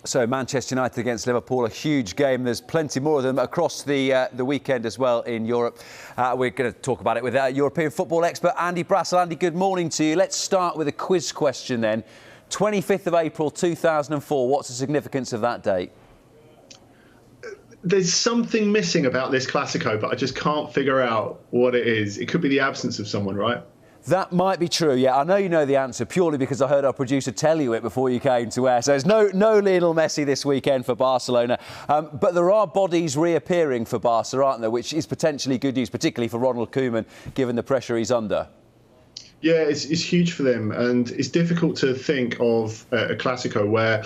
So Manchester United against Liverpool, a huge game. There's plenty more of them across the weekend as well in Europe. We're going to talk about it with European football expert Andy Brassell. Andy, good morning to you. Let's start with a quiz question then. 25th of April 2004, what's the significance of that date? There's something missing about this Clasico, but I just can't figure out what it is. It could be the absence of someone, right? That might be true, yeah. I know you know the answer purely because I heard our producer tell you it before you came to air. So there's no Lionel Messi this weekend for Barcelona. But there are bodies reappearing for Barca, aren't there, which is potentially good news, particularly for Ronald Koeman, given the pressure he's under. Yeah, it's huge for them, and it's difficult to think of a Clasico where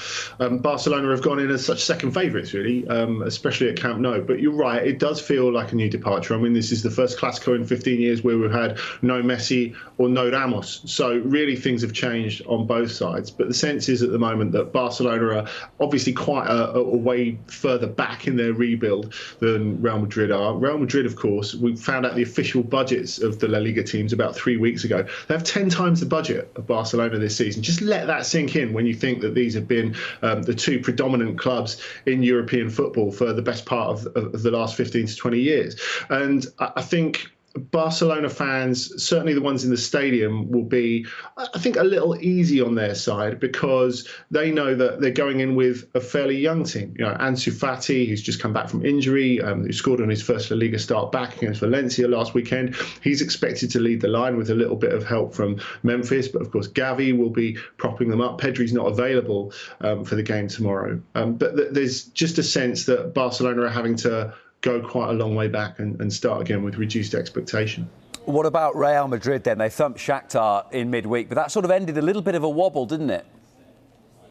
Barcelona have gone in as such second favourites, really, especially at Camp Nou. But you're right, it does feel like a new departure. I mean, this is the first Clasico in 15 years where we've had no Messi or no Ramos. So really things have changed on both sides. But the sense is at the moment that Barcelona are obviously quite a way further back in their rebuild than Real Madrid are. Real Madrid, of course, we found out the official budgets of the La Liga teams about 3 weeks ago. They have 10 times the budget of Barcelona this season. Just let that sink in when you think that these have been the two predominant clubs in European football for the best part of the last 15 to 20 years. And I think Barcelona fans, certainly the ones in the stadium, will be, I think, a little easy on their side because they know that they're going in with a fairly young team. You know, Ansu Fati, who's just come back from injury, who scored on his first La Liga start back against Valencia last weekend. He's expected to lead the line with a little bit of help from Memphis, but of course Gavi will be propping them up. Pedri's not available for the game tomorrow. But there's just a sense that Barcelona are having to go quite a long way back and start again with reduced expectation. What about Real Madrid then? They thumped Shakhtar in midweek, but that sort of ended a little bit of a wobble, didn't it?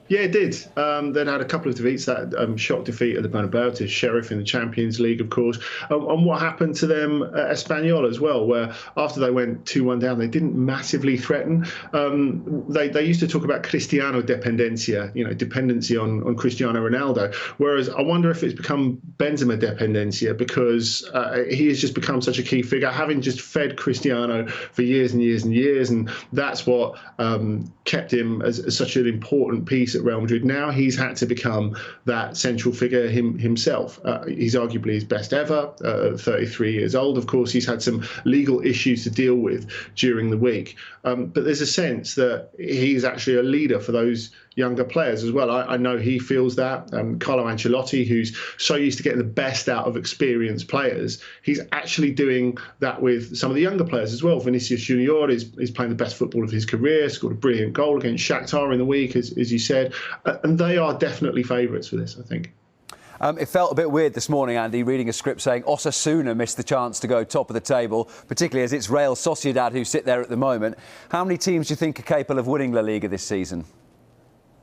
Yeah, it did. They'd had a couple of defeats, that shock defeat at the Bernabeu to Sheriff in the Champions League, of course. And what happened to them at Espanyol as well, where after they went 2-1 down, they didn't massively threaten. They used to talk about Cristiano dependencia, you know, dependency on Cristiano Ronaldo. Whereas I wonder if it's become Benzema dependencia because he has just become such a key figure, having just fed Cristiano for years and years and years. And that's what kept him as such an important piece at Real Madrid. Now he's had to become that central figure himself. He's arguably his best ever, 33 years old. Of course, he's had some legal issues to deal with during the week. But there's a sense that he's actually a leader for those younger players as well. I know he feels that. Carlo Ancelotti, who's so used to getting the best out of experienced players, he's actually doing that with some of the younger players as well. Vinicius Junior is playing the best football of his career, scored a brilliant goal against Shakhtar in the week, as you said. And they are definitely favourites for this, I think. It felt a bit weird this morning, Andy, reading a script saying Osasuna missed the chance to go top of the table, particularly as it's Real Sociedad who sit there at the moment. How many teams do you think are capable of winning La Liga this season?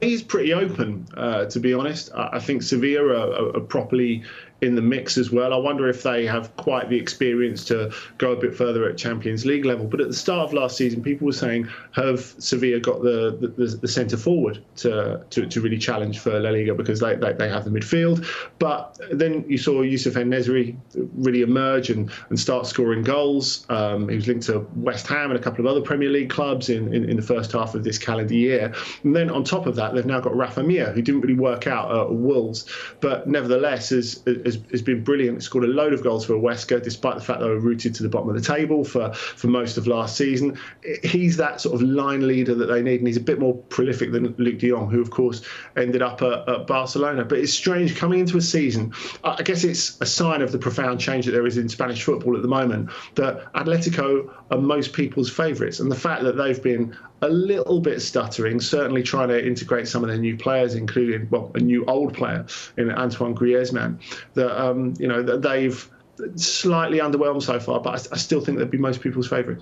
He's pretty open, to be honest. I think Sevilla are properly in the mix as well. I wonder if they have quite the experience to go a bit further at Champions League level. But at the start of last season, people were saying, have Sevilla got the centre forward to really challenge for La Liga because they have the midfield? But then you saw Youssef En-Nesyri really emerge and start scoring goals. He was linked to West Ham and a couple of other Premier League clubs in the first half of this calendar year. And then on top of that, they've now got Rafa Mir, who didn't really work out at Wolves, but nevertheless has been brilliant. Scored a load of goals for Huesca, despite the fact they were rooted to the bottom of the table for most of last season. He's that sort of line leader that they need, and he's a bit more prolific than Luc de Jong, who, of course, ended up at Barcelona. But it's strange coming into a season. I guess it's a sign of the profound change that there is in Spanish football at the moment, that Atletico are most people's favourites. And the fact that they've been a little bit stuttering, certainly trying to integrate some of their new players, including, well, a new old player in Antoine Griezmann, that they've slightly underwhelmed so far, but I still think they'd be most people's favourite.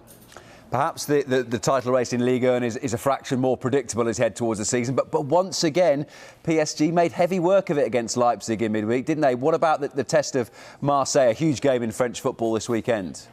Perhaps the title race in Liga is a fraction more predictable as head towards the season, but once again, PSG made heavy work of it against Leipzig in midweek, didn't they? What about the test of Marseille, a huge game in French football this weekend?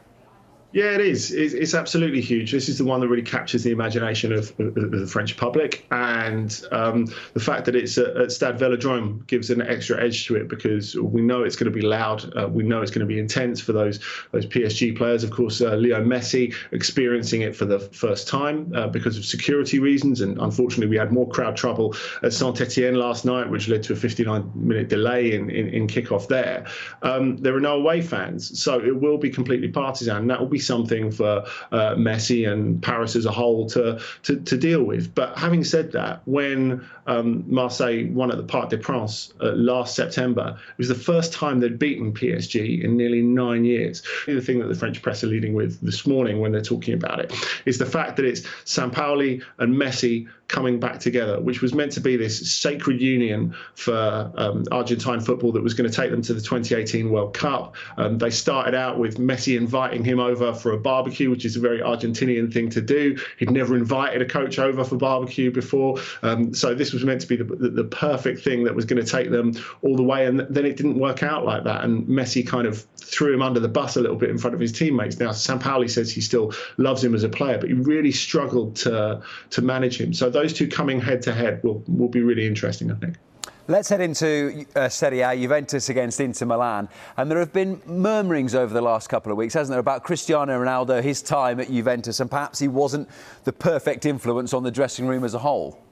Yeah, it is. It's absolutely huge. This is the one that really captures the imagination of the French public, and the fact that it's at Stade Vélodrome gives an extra edge to it because we know it's going to be loud. We know it's going to be intense for those PSG players. Of course, Leo Messi experiencing it for the first time because of security reasons, and unfortunately, we had more crowd trouble at Saint-Etienne last night, which led to a 59-minute delay in kickoff there. There are no away fans, so it will be completely partisan. And that will be something for Messi and Paris as a whole to deal with. But having said that, when Marseille won at the Parc des Princes last September, it was the first time they'd beaten PSG in nearly 9 years. The thing that the French press are leading with this morning when they're talking about it is the fact that it's Sampaoli and Messi coming back together, which was meant to be this sacred union for Argentine football that was going to take them to the 2018 World Cup. They started out with Messi inviting him over for a barbecue, which is a very Argentinian thing to do. He'd never invited a coach over for barbecue before. So this was meant to be the perfect thing that was going to take them all the way. And then it didn't work out like that. And Messi kind of threw him under the bus a little bit in front of his teammates. Now, Sampaoli says he still loves him as a player, but he really struggled to manage him. So those two coming head to head will be really interesting, I think. Let's head into Serie A, Juventus against Inter Milan. And there have been murmurings over the last couple of weeks, hasn't there, about Cristiano Ronaldo, his time at Juventus, and perhaps he wasn't the perfect influence on the dressing room as a whole.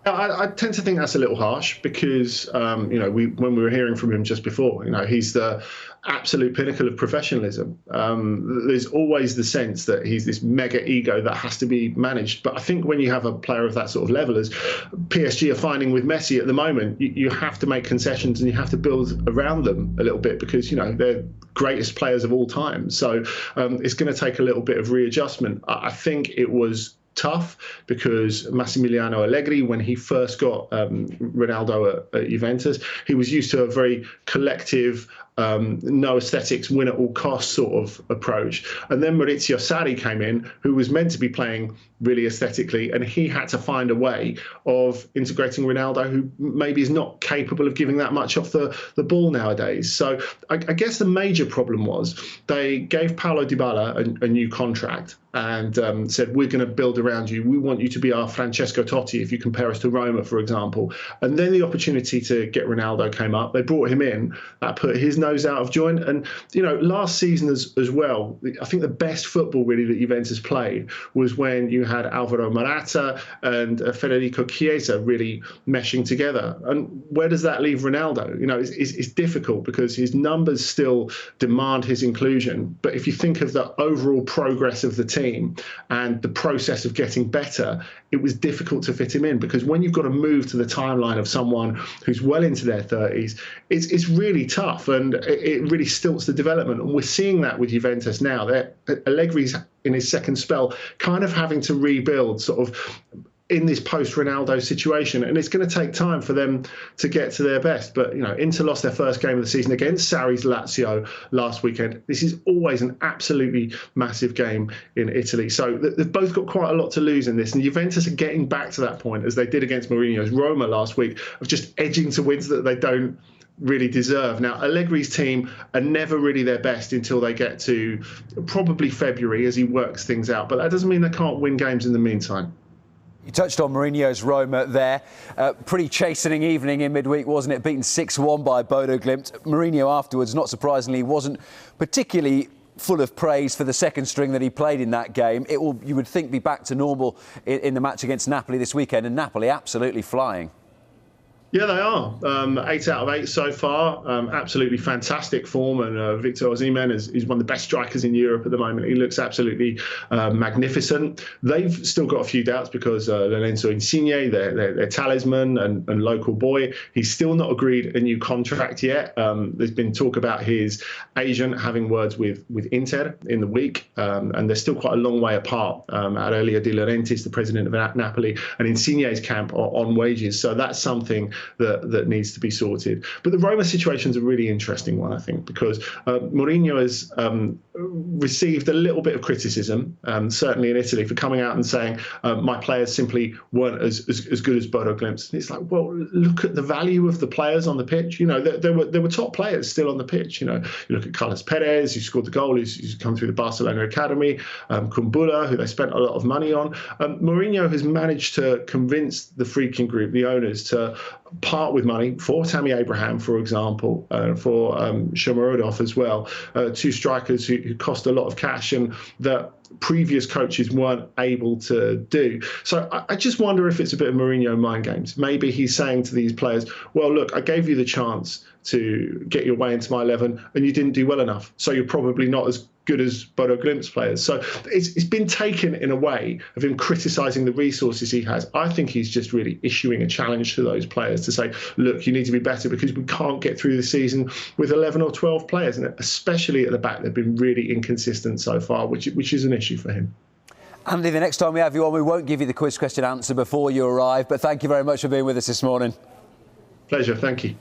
I tend to think that's a little harsh because, when we were hearing from him just before, he's the absolute pinnacle of professionalism. There's always the sense that he's this mega ego that has to be managed. But I think when you have a player of that sort of level, as PSG are finding with Messi at the moment, you have to make concessions and you have to build around them a little bit because, they're greatest players of all time. So it's going to take a little bit of readjustment. I think it was tough because Massimiliano Allegri, when he first got Ronaldo at Juventus, he was used to a very collective, no aesthetics, win at all costs sort of approach. And then Maurizio Sarri came in, who was meant to be playing really aesthetically, and he had to find a way of integrating Ronaldo, who maybe is not capable of giving that much off the ball nowadays. So I guess the major problem was they gave Paulo Dybala a new contract and said, we're going to build around you. We want you to be our Francesco Totti, if you compare us to Roma, for example. And then the opportunity to get Ronaldo came up. They brought him in. That put his nose out of joint. And, last season as well, I think the best football really that Juventus played was when you had Alvaro Morata and Federico Chiesa really meshing together. And where does that leave Ronaldo? It's difficult because his numbers still demand his inclusion. But if you think of the overall progress of the team and the process of getting better, it was difficult to fit him in because when you've got to move to the timeline of someone who's well into their 30s, it's really tough and it really stilts the development. And we're seeing that with Juventus now. Allegri's in his second spell kind of having to rebuild sort of in this post-Ronaldo situation, and it's going to take time for them to get to their best. But, Inter lost their first game of the season against Sarri's Lazio last weekend. This is always an absolutely massive game in Italy. So they've both got quite a lot to lose in this, and Juventus are getting back to that point, as they did against Mourinho's Roma last week, of just edging to wins that they don't really deserve. Now, Allegri's team are never really their best until they get to probably February as he works things out. But that doesn't mean they can't win games in the meantime. You touched on Mourinho's Roma there. Pretty chastening evening in midweek, wasn't it? Beaten 6-1 by Bodo Glimt. Mourinho afterwards, not surprisingly, wasn't particularly full of praise for the second string that he played in that game. It will, you would think, be back to normal in the match against Napoli this weekend, and Napoli absolutely flying. Yeah, they are. 8 out of 8 so far. Absolutely fantastic form. And Victor Osimhen is one of the best strikers in Europe at the moment. He looks absolutely magnificent. They've still got a few doubts because Lorenzo Insigne, their talisman and local boy, he's still not agreed a new contract yet. There's been talk about his agent having words with Inter in the week. And they're still quite a long way apart. Aurelio De Laurentiis, the president of Napoli, and Insigne's camp are on wages. So that's something that needs to be sorted. But the Roma situation is a really interesting one, I think, because Mourinho has received a little bit of criticism, certainly in Italy, for coming out and saying my players simply weren't as good as Bodo Glimt's. And it's like, well, look at the value of the players on the pitch. You know, there were top players still on the pitch. You know, you look at Carlos Perez, who scored the goal, who's come through the Barcelona academy, Kumbula, who they spent a lot of money on. Mourinho has managed to convince the freaking group, the owners, to part with money for Tammy Abraham, for example, for Shomurodov as well, two strikers who cost a lot of cash and that previous coaches weren't able to do. So I just wonder if it's a bit of Mourinho mind games. Maybe he's saying to these players, well, look, I gave you the chance to get your way into my 11 and you didn't do well enough. So you're probably not as good as Bodo Glimt's players. So it's been taken in a way of him criticising the resources he has. I think he's just really issuing a challenge to those players to say, look, you need to be better because we can't get through the season with 11 or 12 players. And especially at the back, they've been really inconsistent so far, which is an issue for him. Andy, the next time we have you on, we won't give you the quiz question answer before you arrive. But thank you very much for being with us this morning. Pleasure. Thank you.